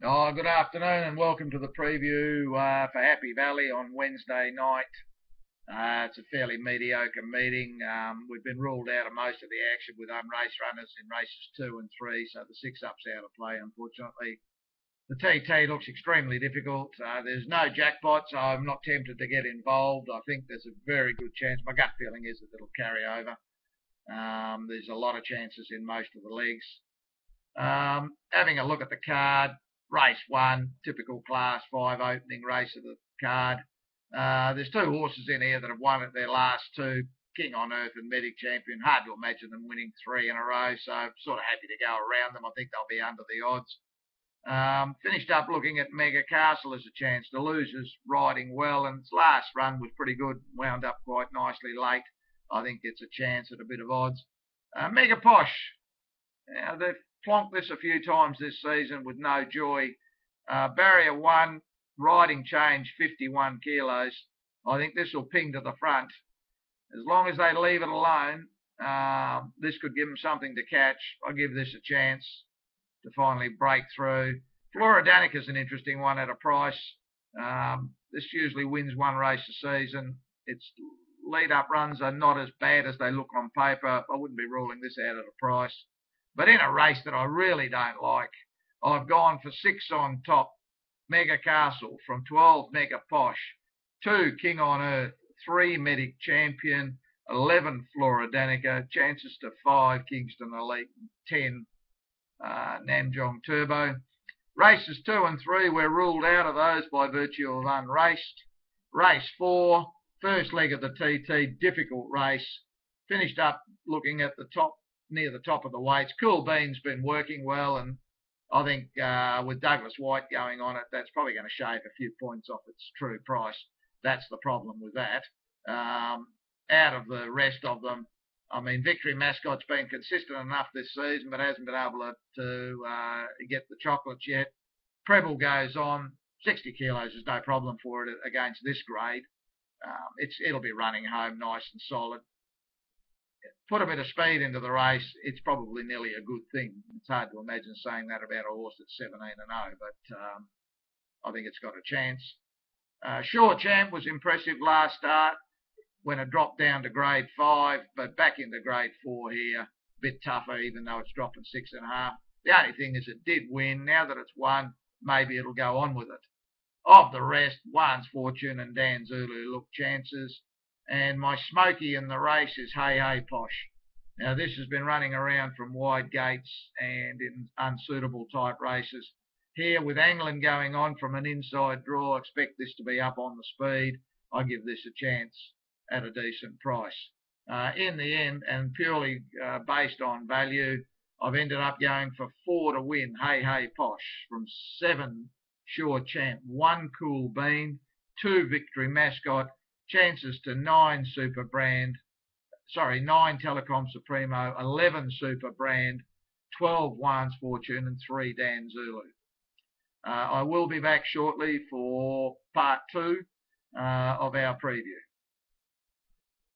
Oh, good afternoon and welcome to the preview for Happy Valley on Wednesday night. It's a fairly mediocre meeting. We've been ruled out of most of the action with race runners in races 2 and 3, so the 6-up's out of play, unfortunately. The TT looks extremely difficult. There's no jackpot, so I'm not tempted to get involved. I think there's a very good chance. My gut feeling is that it'll carry over. There's a lot of chances in most of the legs. Having a look at the card, race 1, typical class 5 opening race of the card. There's 2 horses in here that have won at their last 2, King on Earth and Medic Champion. Hard to imagine them winning 3 in a row, so sort of happy to go around them. I think they'll be under the odds. Finished up looking at Mega Castle as a chance to lose, is riding well, and its last run was pretty good, wound up quite nicely late. I think it's a chance at a bit of odds. Mega Posh. They've plonked this a few times this season with no joy. Barrier 1, riding change 51 kilos. I think this will ping to the front. As long as they leave it alone, this could give them something to catch. I give this a chance to finally break through. Flora Danica is an interesting one at a price. This usually wins 1 race a season. Its lead-up runs are not as bad as they look on paper. I wouldn't be ruling this out at a price. But in a race that I really don't like, I've gone for 6 on top, Mega Castle, from 12 Mega Posh, 2 King on Earth, 3 Medic Champion, 11 Flora Danica, chances to 5 Kingston Elite, 10 Namjong Turbo. Races 2 and 3, we're ruled out of those by virtue of unraced. Race 4, first leg of the TT, difficult race. Finished up looking at the top, near the top of the weights. Cool Bean's been working well, and I think with Douglas White going on it, that's probably going to shave a few points off its true price. That's the problem with that. Out of the rest of them, I mean, Victory Mascot's been consistent enough this season, but hasn't been able to get the chocolates yet. Preble goes on. 60 kilos is no problem for it against this grade. It'll be running home nice and solid. Put a bit of speed into the race, it's probably nearly a good thing. It's hard to imagine saying that about a horse that's 17 and 0, but I think it's got a chance. Sure Champ was impressive last start when it dropped down to grade 5, but back into grade 4 here. A bit tougher, even though it's dropping 6.5. The only thing is it did win. Now that it's won, maybe it'll go on with it. Of the rest, One's Fortune and Dan Zulu look chances. And my smoky in the race is Hey Hey Posh. Now this has been running around from wide gates and in unsuitable type races. Here with angling going on from an inside draw, expect this to be up on the speed. I give this a chance at a decent price. In the end, and purely based on value, I've ended up going for 4 to win, Hey Hey Posh, from 7 Sure Champ, 1 Cool Bean, 2 Victory Mascot, chances to 9 9 Telecom Supremo, 11 Super Brand, 12 One's Fortune, and 3 Dan Zulu. I will be back shortly for part 2 of our preview.